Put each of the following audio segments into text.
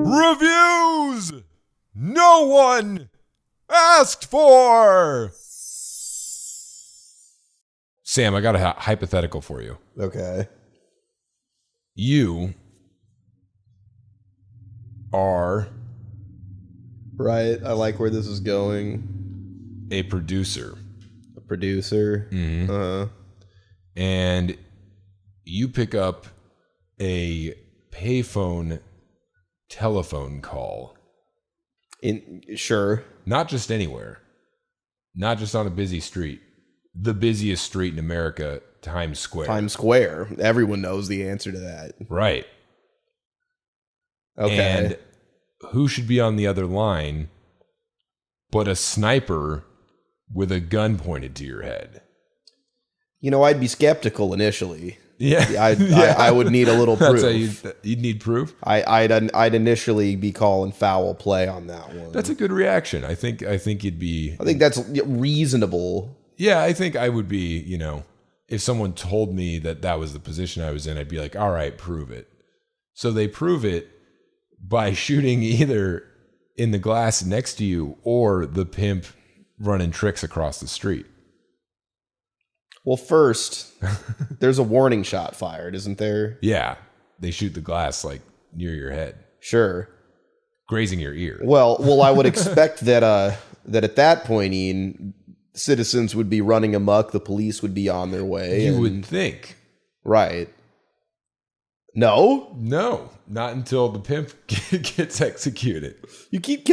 Reviews no one asked for. Sam, I got a hypothetical for you. Okay. You are... Right, I like where this is going. a producer. A producer? Mm-hmm. And you pick up a payphone telephone call. Sure. Not just anywhere. Not just on a busy street. The busiest street in America, Times Square. Times Square. Everyone knows the answer to that. Right. Okay. And who should be on the other line but a sniper with a gun pointed to your head? You know, I'd be skeptical initially. Yeah. I would need a little proof. That's how you'd need proof? I'd initially be calling foul play on that one. That's a good reaction. I think you'd be... I think that's reasonable. Yeah, I think I would be, if someone told me that was the position I was in, I'd be like, all right, prove it. So they prove it by shooting either in the glass next to you or the pimp running tricks across the street. Well, first, there's a warning shot fired, isn't there? Yeah, they shoot the glass like near your head. Sure. Grazing your ear. Well, I would expect that at that point, Ian, citizens would be running amok, the police would be on their way. You would think. Right. No, not until the pimp gets executed. You keep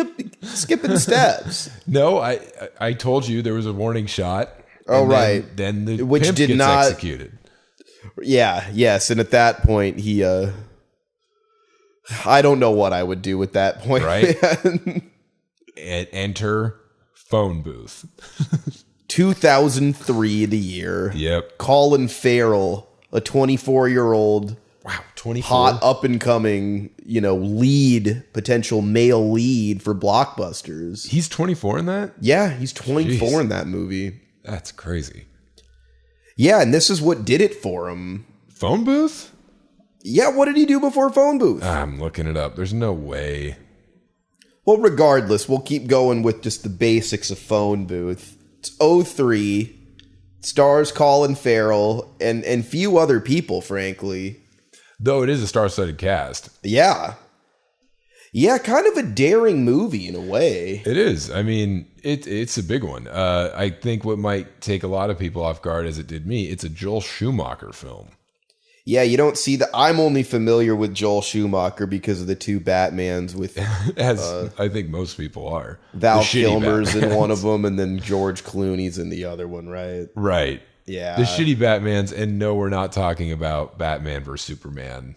skipping steps. No, I told you there was a warning shot. Oh, right. Then the Which pimp did gets not executed. Yeah, yes, and at that point he I don't know what I would do at that point. Right. And enter PhoneBooth. 2003 the year. Yep. Colin Farrell, a 24-year-old. Wow, 24. Hot up and coming, potential male lead for blockbusters. He's 24 in that? Yeah, he's 24 Jeez. in that movie. That's crazy. Yeah, and this is what did it for him. PhoneBooth? Yeah, what did he do before PhoneBooth? I'm looking it up. There's no way. Well, regardless, we'll keep going with just the basics of PhoneBooth. It's 03. Stars Colin Farrell and few other people, frankly. Though it is a star-studded cast. Yeah. Yeah, kind of a daring movie in a way. It is. I mean, it's a big one. I think what might take a lot of people off guard, as it did me, it's a Joel Schumacher film. Yeah, you don't see that. I'm only familiar with Joel Schumacher because of the two Batmans with... As I think most people are. Val Kilmer's in one of them, and then George Clooney's in the other one, right? Right. Yeah. The shitty Batmans, and no, we're not talking about Batman versus Superman.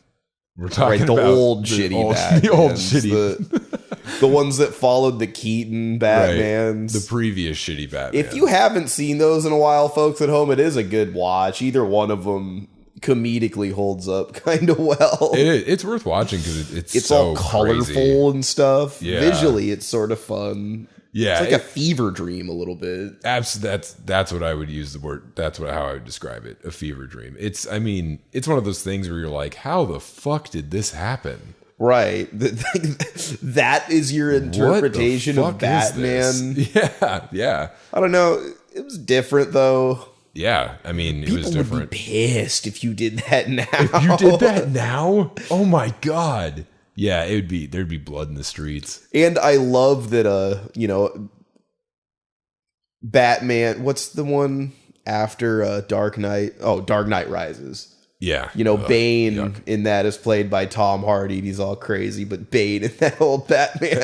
We're talking about the old shitty Batmans. The old shitty. The ones that followed the Keaton Batmans. Right. The previous shitty Batman. If you haven't seen those in a while, folks at home, it is a good watch. Either one of them comedically holds up kind of well. It's worth watching because it's so all colorful crazy. And stuff. Yeah. Visually, it's sort of fun. Yeah, it's like a fever dream a little bit. That's what I would use the word. That's how I would describe it. A fever dream. It's one of those things where you're like, how the fuck did this happen? Right. That is your interpretation of Batman. Yeah. I don't know. It was different though. Yeah, I mean, People it was different. would be pissed if you did that now. If you did that now, oh my god. Yeah, there'd be blood in the streets. And I love that Batman, what's the one after Dark Knight? Oh, Dark Knight Rises. Yeah. Bane yuck. in that is played by Tom Hardy. And he's all crazy, but Bane in that old Batman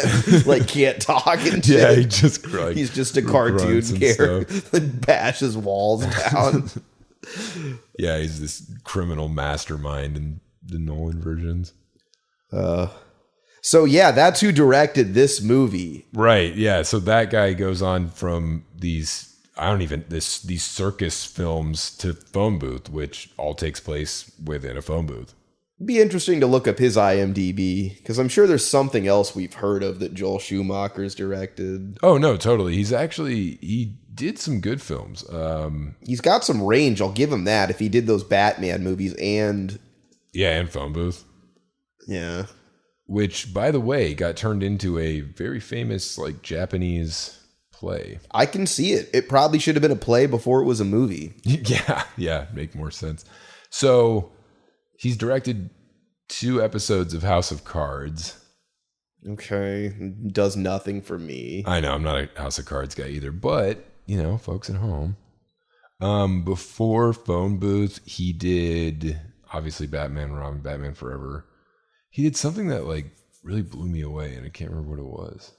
can't talk and shit. Yeah, he's just a cartoon character that bashes walls down. Yeah, he's this criminal mastermind in the Nolan versions. So yeah, that's who directed this movie. Right. Yeah. So that guy goes on from these circus films to PhoneBooth, which all takes place within a phone booth. It'd be interesting to look up his IMDb because I'm sure there's something else we've heard of that Joel Schumacher's directed. Oh no, totally. He did some good films. He's got some range. I'll give him that. If he did those Batman movies and PhoneBooth. Yeah. Which, by the way, got turned into a very famous like Japanese play. I can see it. It probably should have been a play before it was a movie. Yeah, make more sense. So he's directed 2 episodes of House of Cards. Okay. Does nothing for me. I know, I'm not a House of Cards guy either, but, folks at home. Before Phone Booth, he did, obviously, Batman, Robin, Batman Forever. He did something that, like, really blew me away, and I can't remember what it was.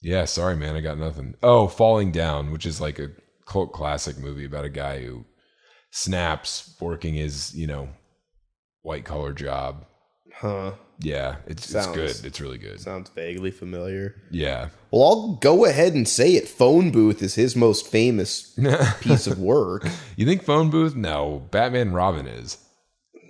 Yeah, sorry, man, I got nothing. Oh, Falling Down, which is like a cult classic movie about a guy who snaps working his, white collar job. Huh. Yeah, it's good. It's really good. Sounds vaguely familiar. Yeah. Well, I'll go ahead and say it. Phone Booth is his most famous piece of work. You think Phone Booth? No, Batman Robin is.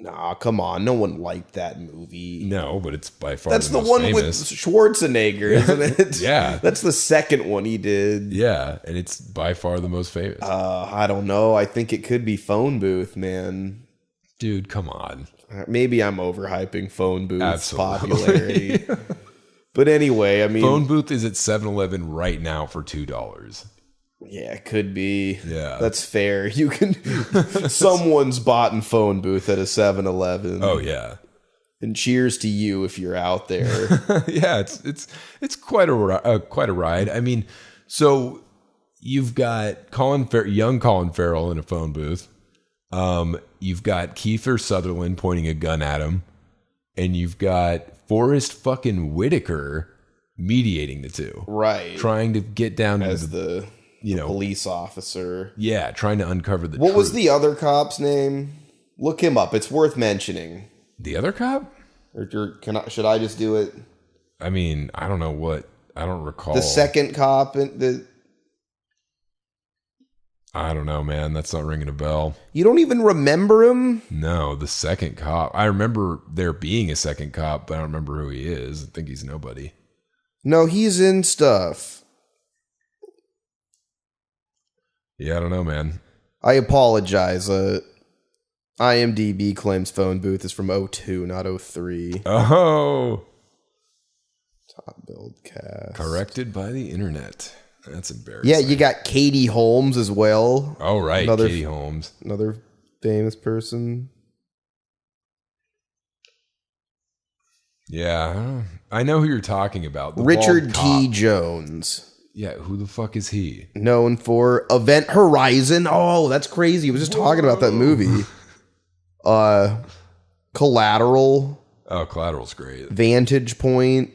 Nah, come on. No one liked that movie. No, but it's by far That's the the most one famous. with Schwarzenegger, isn't it? Yeah. That's the second one he did. Yeah, and it's by far the most famous. I don't know. I think it could be Phone Booth, man. Dude, come on. Maybe I'm overhyping Phone Booth's Absolutely. popularity. But anyway, I mean... Phone Booth is at 7-Eleven right now for $2. Yeah, it could be. Yeah. That's fair. You can... Someone's bought in Phone Booth at a 7-Eleven. Oh, yeah. And cheers to you if you're out there. Yeah, it's quite a ride. I mean, so you've got young Colin Farrell in a phone booth. You've got Kiefer Sutherland pointing a gun at him, and you've got Forrest fucking Whitaker mediating the two, Right. trying to get down As to the police officer. Yeah, trying to uncover the What truth. was the other cop's name? Look him up. It's worth mentioning. The other cop? Or should I just do it? I mean, I don't know what. I don't recall. The second cop I don't know, man. That's not ringing a bell. You don't even remember him? No, the second cop. I remember there being a second cop, but I don't remember who he is. I think he's nobody. No, he's in stuff. Yeah, I don't know, man. I apologize. IMDb claims Phone Booth is from 02, not 03. Oh. Top build cast. Corrected by the internet. That's embarrassing. Yeah, you got Katie Holmes as well. Oh, right. Katie Holmes. Another famous person. Yeah. I know who you're talking about. The Richard bald cop. T. Jones. Yeah, who the fuck is he? Known for Event Horizon. Oh, that's crazy. I was just talking about that movie. Collateral. Oh, Collateral's great. Vantage Point.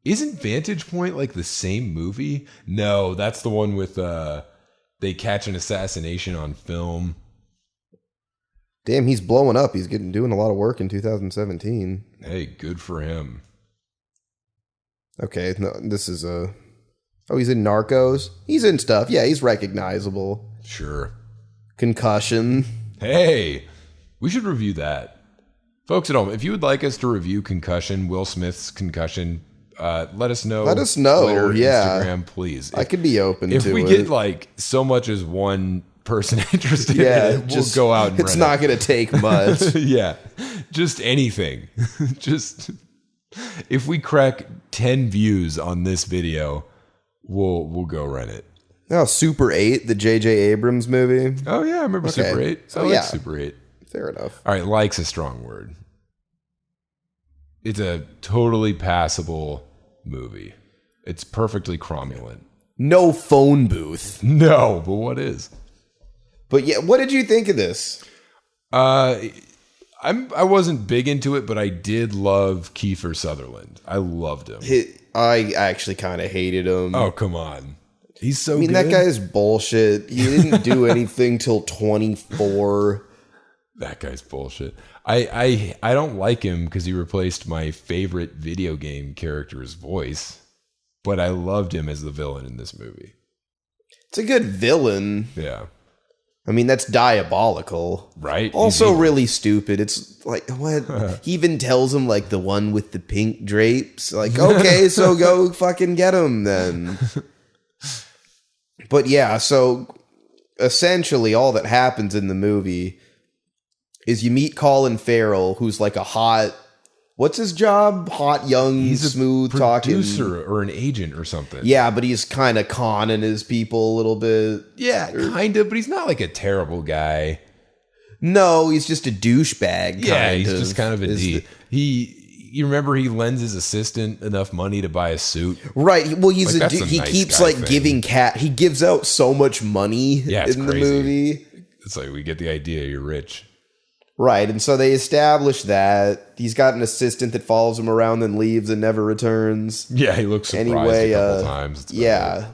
Isn't Vantage Point like the same movie? No, that's the one with they catch an assassination on film. Damn, he's blowing up. He's doing a lot of work in 2017. Hey, good for him. Okay, no, this is he's in Narcos. He's in stuff. Yeah, he's recognizable. Sure. Concussion. Hey, we should review that. Folks at home, if you would like us to review Concussion, Will Smith's Concussion, let us know. Let us know. Twitter, yeah. Instagram, please. I could be open to it. If we get like so much as one person interested in it, we'll go out and it's not going to take much. Yeah. Just anything. Just if we crack 10 views on this video, we'll go rent it. Oh, Super 8, the J.J. Abrams movie. Oh, yeah. I remember Super 8. So, I like Super 8. Fair enough. All right. Like's a strong word. It's a totally passable movie. It's perfectly cromulent. No phone booth. No, but what is? But yeah, what did you think of this? I wasn't big into it, but I did love Kiefer Sutherland. I loved him. I actually kind of hated him. Oh, come on. He's so good. that guy is bullshit. He didn't do anything till 24. That guy's bullshit. I don't like him because he replaced my favorite video game character's voice, but I loved him as the villain in this movie. It's a good villain. Yeah. I mean, that's diabolical. Right? Also really stupid. It's like, what? He even tells him, like, the one with the pink drapes. Like, okay, so go fucking get him then. But yeah, so essentially all that happens in the movie is you meet Colin Farrell, who's like a hot, what's his job? Hot, young, smooth talking producer or an agent or something. Yeah, but he's kind of conning his people a little bit. Yeah, kind of, but he's not like a terrible guy. No, he's just a douchebag. Yeah, he's just kind of a D. You remember he lends his assistant enough money to buy a suit, right? Well, he's like, he nice keeps like thing. Giving he gives out so much money in the movie. It's like, we get the idea, you're rich. Right, and so they establish that he's got an assistant that follows him around, then leaves and never returns. Yeah, he looks surprised a couple times. Yeah,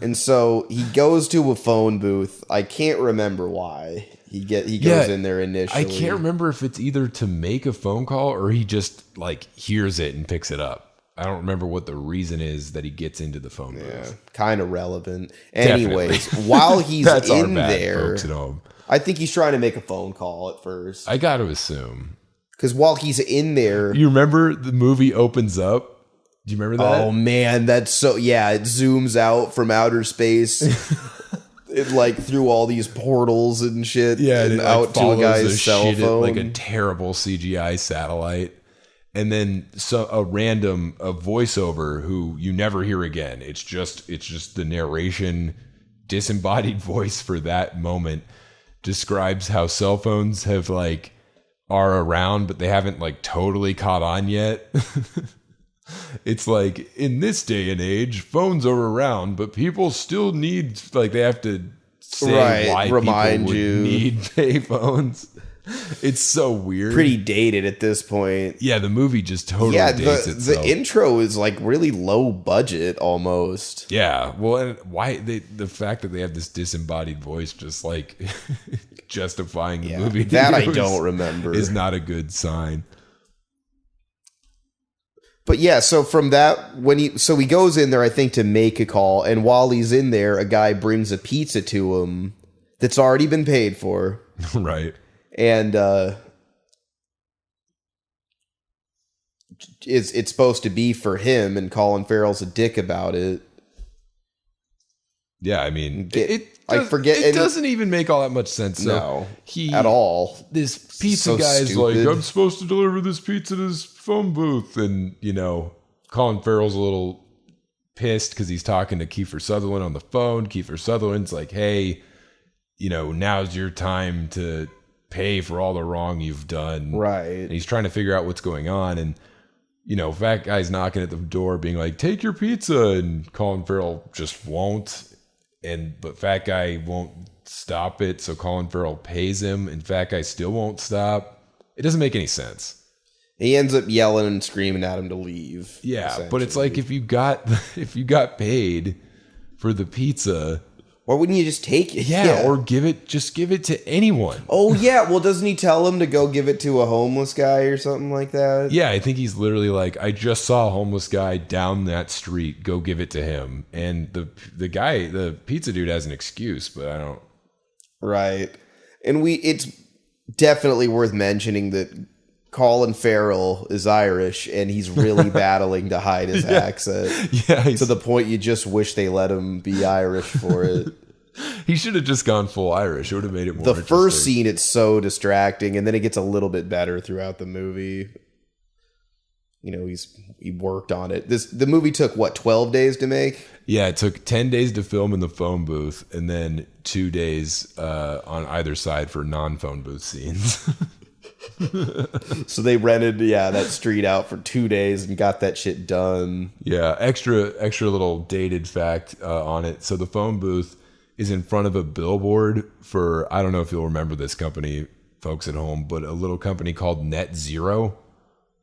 and so he goes to a phone booth. I can't remember why he goes in there initially. I can't remember if it's either to make a phone call or he just like hears it and picks it up. I don't remember what the reason is that he gets into the phone booth. Yeah, kind of relevant. Anyways, while he's in there, folks at home. I think he's trying to make a phone call at first. I got to assume. Because while he's in there... You remember the movie opens up? Do you remember that? Oh, man. That's so... Yeah, it zooms out from outer space. It like through all these portals and shit. Yeah, and out to a guy's cell phone. Like a terrible CGI satellite. And then a voiceover who you never hear again. It's just the narration, disembodied voice for that moment. Describes how cell phones have are around, but they haven't totally caught on yet. It's like, in this day and age, phones are around, but people still need they have to say why people would need payphones. It's so weird. Pretty dated at this point. Yeah, the movie just totally dates itself. The intro is really low budget almost. Yeah, well, and the fact that they have this disembodied voice just justifying the movie that I don't remember is not a good sign. But yeah, so from that, he goes in there, I think, to make a call, and while he's in there, a guy brings a pizza to him that's already been paid for. Right. And it's supposed to be for him, and Colin Farrell's a dick about it. Yeah, I mean, it doesn't even make all that much sense. So at all. This pizza guy's stupid. I'm supposed to deliver this pizza to this phone booth, and Colin Farrell's a little pissed because he's talking to Kiefer Sutherland on the phone. Kiefer Sutherland's like, "Hey, now's your time to pay for all the wrong you've done." Right. And he's trying to figure out what's going on, and fat guy's knocking at the door being like, "Take your pizza," and Colin Farrell just won't. But fat guy won't stop it, so Colin Farrell pays him, and fat guy still won't stop. It doesn't make any sense. He ends up yelling and screaming at him to leave. Yeah, but it's like, if you got paid for the pizza, why wouldn't you just take it? Yeah, or give it to anyone. Oh yeah, well, doesn't he tell him to go give it to a homeless guy or something like that? Yeah, I think he's literally like, I just saw a homeless guy down that street, go give it to him. And the pizza dude has an excuse, but I don't. Right. And it's definitely worth mentioning that Colin Farrell is Irish, and he's really battling to hide his accent. Yeah, to the point you just wish they let him be Irish for it. He should have just gone full Irish. It would have made it more interesting. The first scene, it's so distracting, and then it gets a little bit better throughout the movie. He worked on it. The movie took, 12 days to make? Yeah, it took 10 days to film in the phone booth, and then 2 days on either side for non-phone booth scenes. So they rented that street out for 2 days and got that shit done. Yeah, extra little dated fact on it. So the phone booth is in front of a billboard for, I don't know if you'll remember this company, folks at home, but a little company called Net Zero.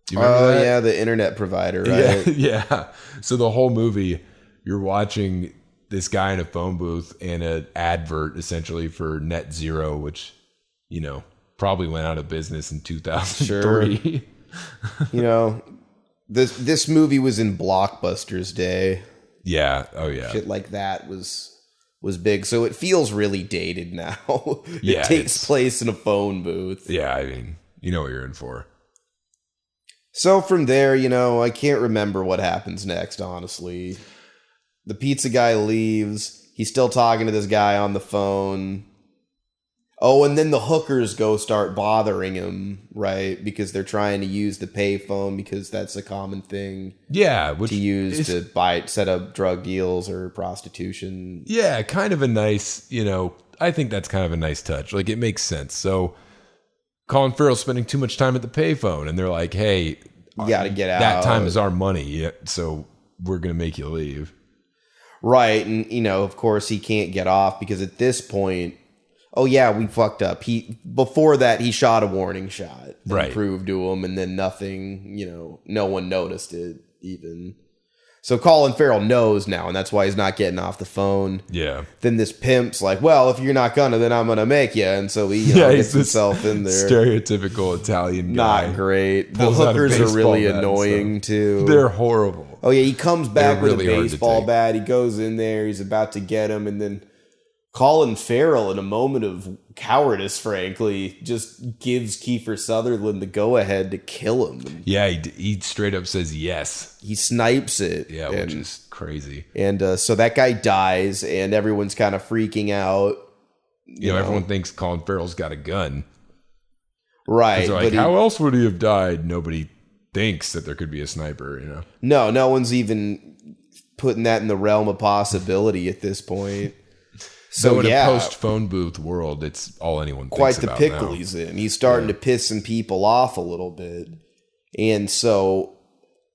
Do you remember that? Yeah, the internet provider, right? Yeah. So the whole movie, you're watching this guy in a phone booth and an advert essentially for Net Zero, which, probably went out of business in 2003. Sure. This movie was in Blockbuster's day. Yeah. Oh yeah. Shit like that was big. So it feels really dated now. It takes place in a phone booth. Yeah, I mean, you know what you're in for. So from there, I can't remember what happens next, honestly. The pizza guy leaves. he's still talking to this guy on the phone. Oh, and then the hookers go start bothering him, right? Because they're trying to use the payphone because that's a common thing. Yeah, to use to set up drug deals or prostitution. Yeah, kind of a nice, I think that's kind of a nice touch. Like, it makes sense. So Colin Farrell's spending too much time at the payphone, and they're like, hey, you got to get out. That time is our money, so we're going to make you leave. Right, and, of course, he can't get off because at this point, oh yeah, we fucked up. Before that, he shot a warning shot. Right. Proved to him, and then nothing, no one noticed it even. So Colin Farrell knows now, and that's why he's not getting off the phone. Yeah. Then this pimp's like, well, if you're not gonna, then I'm gonna make you. And so he gets himself in there. Stereotypical Italian guy. Not great. The hookers are really annoying, too. They're horrible. Oh, yeah, he comes back with a baseball bat. He goes in there. He's about to get him, and then Colin Farrell, in a moment of cowardice, frankly, just gives Kiefer Sutherland the go-ahead to kill him. Yeah, he straight up says yes. He snipes it. Yeah, which is crazy. And so that guy dies, and everyone's kind of freaking out. You know, everyone thinks Colin Farrell's got a gun. Right. They're like, how else would he have died? Nobody thinks that there could be a sniper, No one's even putting that in the realm of possibility at this point. So in a post-phone booth world, it's all anyone thinks quite the about pickle now. He's in. He's starting to piss some people off a little bit. And so,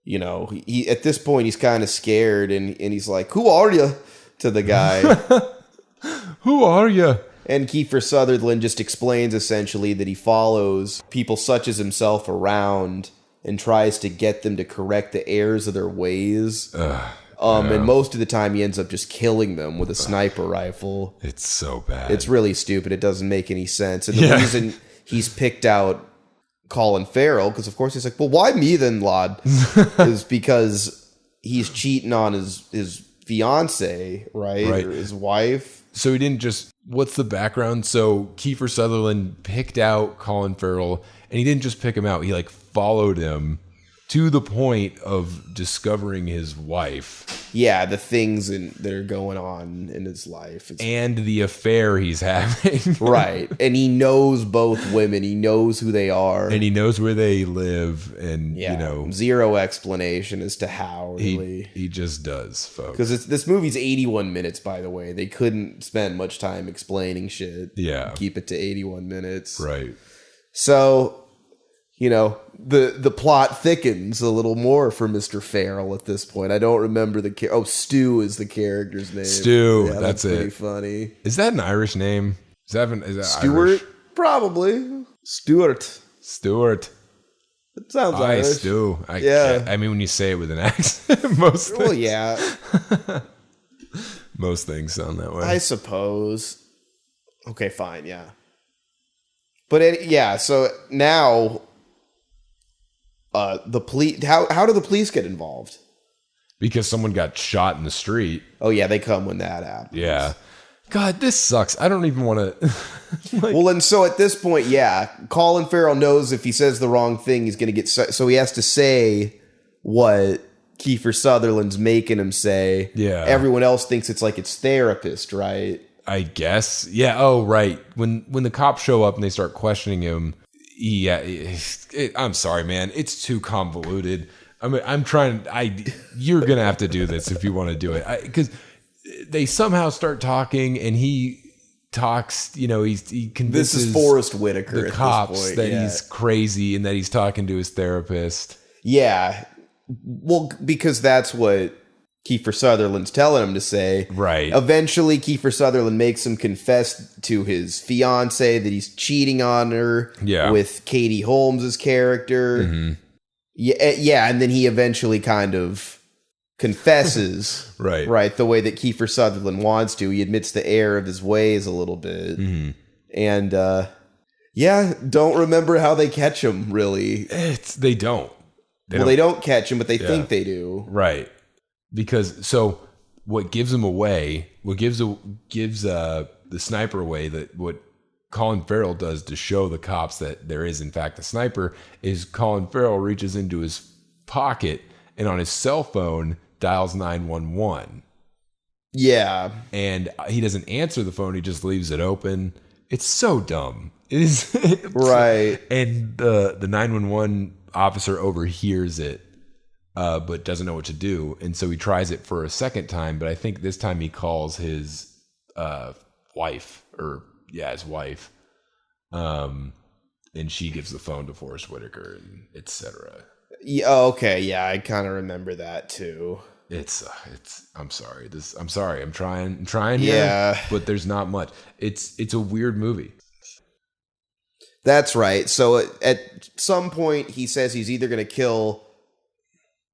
he at this point, he's kind of scared, and he's like, who are you? To the guy. Who are you? And Kiefer Sutherland just explains, essentially, that he follows people such as himself around and tries to get them to correct the errors of their ways. And most of the time he ends up just killing them with a sniper rifle. It's so bad. It's really stupid. It doesn't make any sense. And the reason he's picked out Colin Farrell, because of course he's like, well, why me then, lad? Is because he's cheating on his fiance, right? Or his wife. So he didn't just, what's the background? So Kiefer Sutherland picked out Colin Farrell, and he didn't just pick him out. He followed him to the point of discovering his wife. Yeah, the things that are going on in his life. And the affair he's having. Right. And he knows both women. He knows who they are. And he knows where they live. And, zero explanation as to how, really. He just does, folks. Because this movie's 81 minutes, by the way. They couldn't spend much time explaining shit. Yeah. Keep it to 81 minutes. Right. So, the plot thickens a little more for Mr. Farrell at this point. I don't remember Stu is the character's name. Stu, yeah, that's pretty it. Funny. Is that an Irish name? Is that Stuart? Irish? Probably. Stuart. It sounds Irish. Stu. I mean, when you say it with an accent, most things. Well, yeah. Most things sound that way. I suppose. Okay, fine, yeah. But so now the police. How do the police get involved? Because someone got shot in the street. Oh yeah, they come when that happens. Yeah. God, this sucks. I don't even want to. Well, and so at this point, Colin Farrell knows if he says the wrong thing, he's going to get. So he has to say what Kiefer Sutherland's making him say. Yeah. Everyone else thinks it's therapist, right? I guess. Yeah. Oh, right. When the cops show up and they start questioning him, I'm sorry, man. It's too convoluted. I'm trying. You're gonna have to do this if you want to do it, because they somehow start talking, and he talks. He convinces. This is Forrest Whitaker. The cops that he's crazy and that he's talking to his therapist. Yeah. Well, because that's what Kiefer Sutherland's telling him to say. Right. Eventually, Kiefer Sutherland makes him confess to his fiance that he's cheating on her with Katie Holmes' character. Mm-hmm. Yeah, and then he eventually kind of confesses, right, the way that Kiefer Sutherland wants to. He admits the error of his ways a little bit. Mm-hmm. And, don't remember how they catch him, really. They don't. They don't catch him, but they think they do. Right. Because what gives him away, what gives the sniper away, that what Colin Farrell does to show the cops that there is in fact a sniper, is Colin Farrell reaches into his pocket and on his cell phone dials 911. Yeah. And he doesn't answer the phone. He just leaves it open. It's so dumb. It is. Right. And the 911 officer overhears it, but doesn't know what to do. And so he tries it for a second time. But I think this time he calls his wife, his wife. And she gives the phone to Forrest Whitaker, and etc. Yeah, okay, yeah, I kind of remember that too. I'm sorry. I'm trying yeah. here, but there's not much. It's a weird movie. That's right. So at some point he says he's either going to kill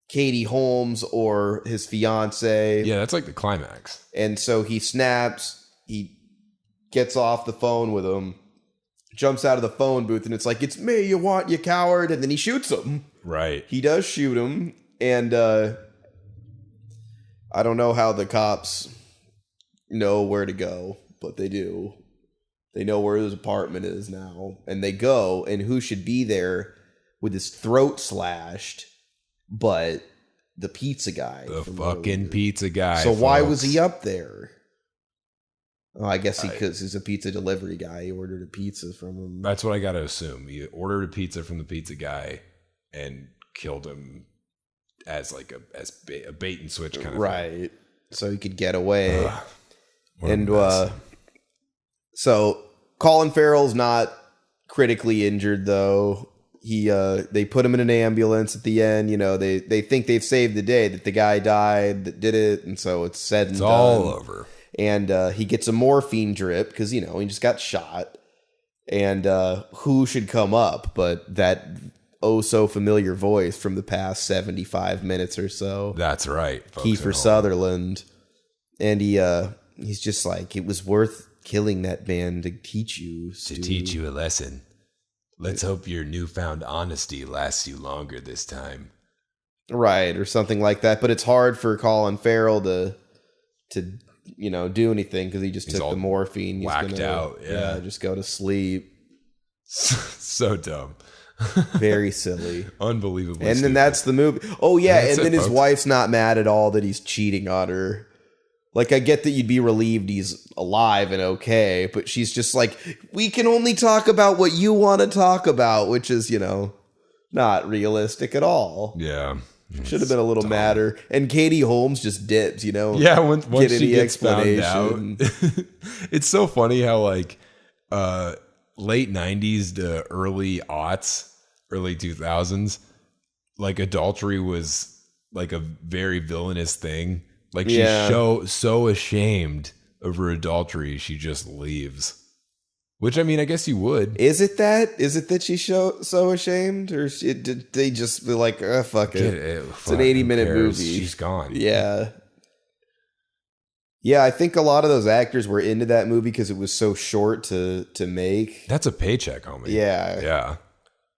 Katie Holmes or his fiance. Yeah, that's like the climax. And so he snaps, he gets off the phone with him, jumps out of the phone booth, and it's like, "It's me, you coward," and then he shoots him. Right. He does shoot him, and I don't know how the cops know where to go, but they do. They know where his apartment is now, and they go, and who should be there with his throat slashed but the pizza guy. The fucking pizza guy. So why was he up there? Oh, I guess because he's a pizza delivery guy. He ordered a pizza from him. That's what I got to assume. He ordered a pizza from the pizza guy and killed him as like a bait and switch kind of thing. So he could get away. And so Colin Farrell's not critically injured though. They put him in an ambulance at the end. You know, they think they've saved the day, that the guy died that did it, and so it's said and done. It's all over. And he gets a morphine drip because, he just got shot. And who should come up but that so familiar voice from the past 75 minutes or so. That's right. Kiefer Sutherland. And he's just like, "It was worth killing that man to teach you, Stu. To teach you a lesson. Let's hope your newfound honesty lasts you longer this time." Right, or something like that. But it's hard for Colin Farrell to do anything because he just took the morphine. He's whacked out. Yeah, just go to sleep. So dumb. Very silly. Unbelievably And stupid. then that's the movie. Oh, yeah, and then his wife's not mad at all that he's cheating on her. Like, I get that you'd be relieved he's alive and okay, but she's just like, "We can only talk about what you want to talk about," which is, not realistic at all. Yeah. Should have been a little madder. And Katie Holmes just dips, Yeah, once she gets found out. It's so funny how, like, late 90s to early aughts, early 2000s, like, adultery was, like, a very villainous thing. Like, she's so ashamed of her adultery, she just leaves. Which, I mean, I guess you would. Is it that she's so ashamed? Or did they just be like, "Oh, fuck it. It's an 80-minute movie. She's gone." Yeah. Yeah, I think a lot of those actors were into that movie because it was so short to make. That's a paycheck, homie. Yeah. Yeah.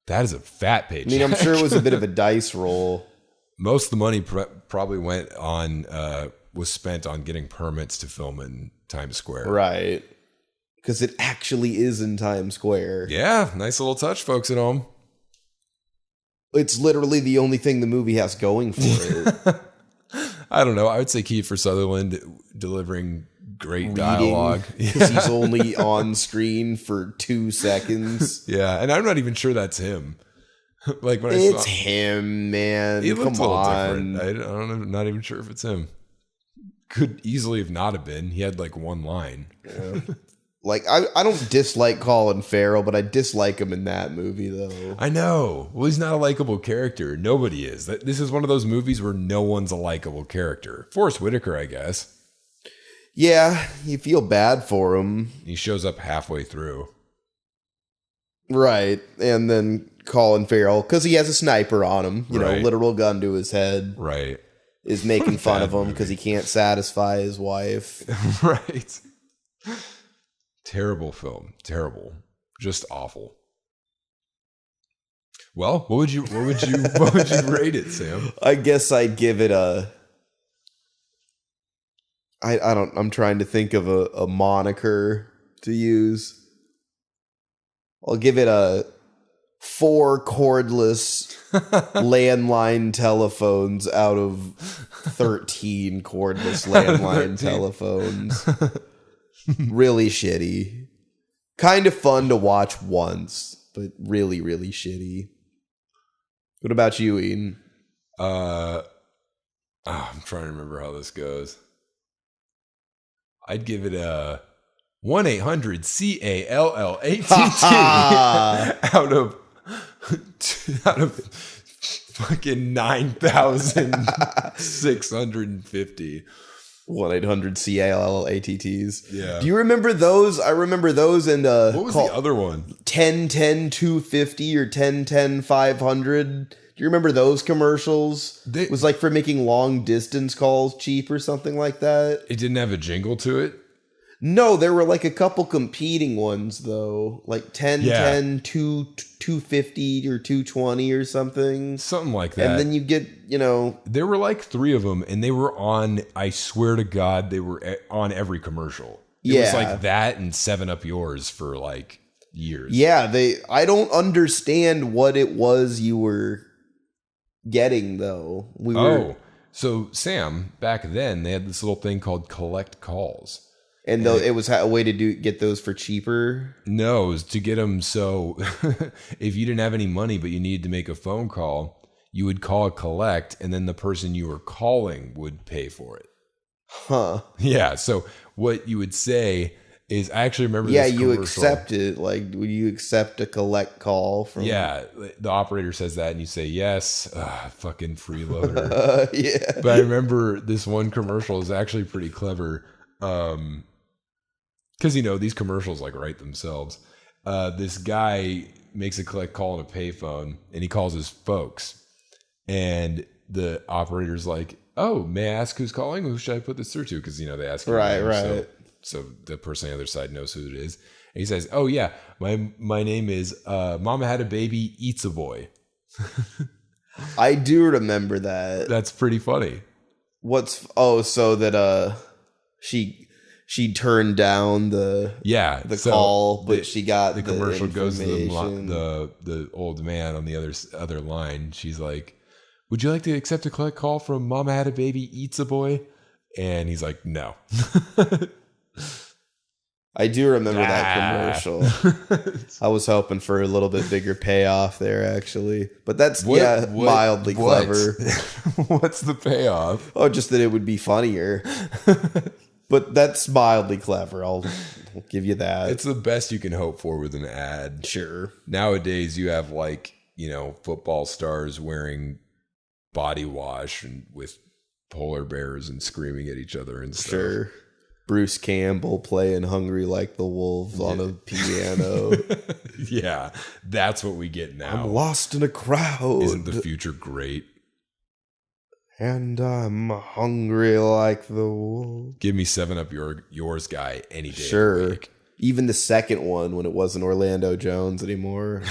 That is a fat paycheck. I mean, I'm sure it was a bit of a dice roll. Most of the money probably was spent on getting permits to film in Times Square. Right. Because it actually is in Times Square. Yeah, nice little touch, folks at home. It's literally the only thing the movie has going for it. I don't know. I would say Kiefer Sutherland delivering great dialogue. Because he's only on screen for 2 seconds. Yeah, and I'm not even sure that's him. Like when it's him, man. He looks a little different. I don't know. Not even sure if it's him. Could easily have not have been. He had like one line. Yeah. Like, I don't dislike Colin Farrell, but I dislike him in that movie, though. I know. Well, he's not a likable character. Nobody is. This is one of those movies where no one's a likable character. Forrest Whitaker, I guess. Yeah, you feel bad for him. He shows up halfway through. Right. And then Colin Farrell, because he has a sniper on him, you know, literal gun to his head. Right. Is making fun of him because he can't satisfy his wife. Right. Terrible film. Terrible. Just awful. Well, what would you rate it, Sam? I guess I'd give it I'm trying to think of a moniker to use. I'll give it a 4 cordless landline telephones out of 13 cordless landline telephones. Really shitty. Kind of fun to watch once, but really, really shitty. What about you, Ian? I'm trying to remember how this goes. I'd give it a 1-800-CALLATT out of fucking 9,650. 1-800-CALLATTs. Yeah. Do you remember those? I remember those and what was the other one? 10-10-250 or 10-10-500. Do you remember those commercials? It was like for making long distance calls cheap or something like that. It didn't have a jingle to it? No, there were like a couple competing ones though, like 10-10, 250 or 220 or something. Something like that. And then you get, there were like 3 of them and they were on, I swear to God, they were on every commercial. It was like that and 7-Up Yours for like years. Yeah, I don't understand what it was you were getting though. So Sam, back then they had this little thing called Collect Calls. And though it was a way to get those for cheaper? No, it was to get them so if you didn't have any money but you needed to make a phone call, you would call a collect and then the person you were calling would pay for it. Huh. Yeah, so what you would say is, I actually remember this commercial. You accept it. Like, would you accept a collect call from... Yeah, the operator says that and you say, yes, fucking freeloader. Yeah. But I remember this one commercial is actually pretty clever. Because these commercials like write themselves. This guy makes a collect call on a payphone and he calls his folks, and the operator's like, "Oh, may I ask who's calling? Who should I put this through to?" Because they ask your name, right. So the person on the other side knows who it is. And he says, "Oh yeah, my name is Mama Had a Baby Eats a Boy." I do remember that. That's pretty funny. So that she turned down the call, but she got the commercial goes to the old man on the other line. She's like, "Would you like to accept a collect call from Mama Had a Baby Eats a Boy?" And he's like, "No." I do remember that commercial. I was hoping for a little bit bigger payoff there, actually. But that's mildly clever. What's the payoff? Oh, just that it would be funnier. But that's mildly clever. I'll give you that. It's the best you can hope for with an ad. Sure. Nowadays, you have football stars wearing body wash and with polar bears and screaming at each other and stuff. Sure. Bruce Campbell playing Hungry Like the Wolves on a piano. Yeah, that's what we get now. I'm lost in a crowd. Isn't the future great? And I'm hungry like the wolf. Give me 7-Up Yours guy any day. Sure. Of the week. Even the second one when it wasn't Orlando Jones anymore.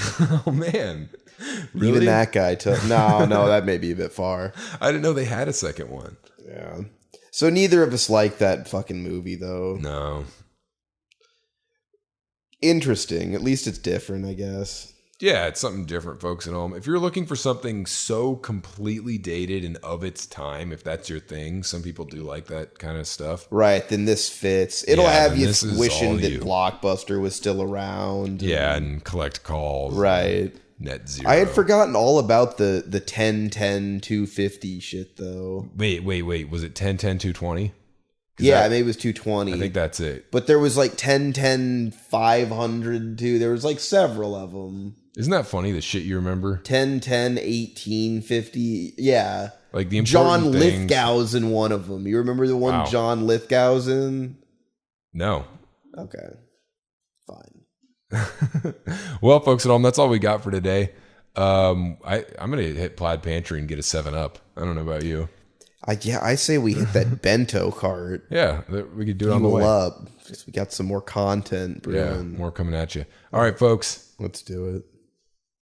Oh, man. Really? Even that guy took... No, that may be a bit far. I didn't know they had a second one. Yeah. So neither of us like that fucking movie, though. No. Interesting. At least it's different, I guess. Yeah, it's something different, folks at home. If you're looking for something so completely dated and of its time, if that's your thing, some people do like that kind of stuff. Right, then this fits. It'll have you wishing that Blockbuster was still around. Yeah, and collect calls. Right. Net zero. I had forgotten all about the 10-10-250 shit, though. Wait. Was it 10-10-220? Yeah, maybe it was 220. I think that's it. But there was like 10-10-500 too. There was like several of them. Isn't that funny, the shit you remember? 10-10-18-50. Yeah. Like the John Lithgow's in one of them. You remember the one John Lithgow's in? No. Okay. Fine. Well, folks at home, that's all we got for today. I'm going to hit Plaid Pantry and get a 7-Up. I don't know about you. I say we hit that bento cart. Yeah, we could do it on the way. Up. We got some more content brewing. Yeah, more coming at you. All right, folks. Let's do it.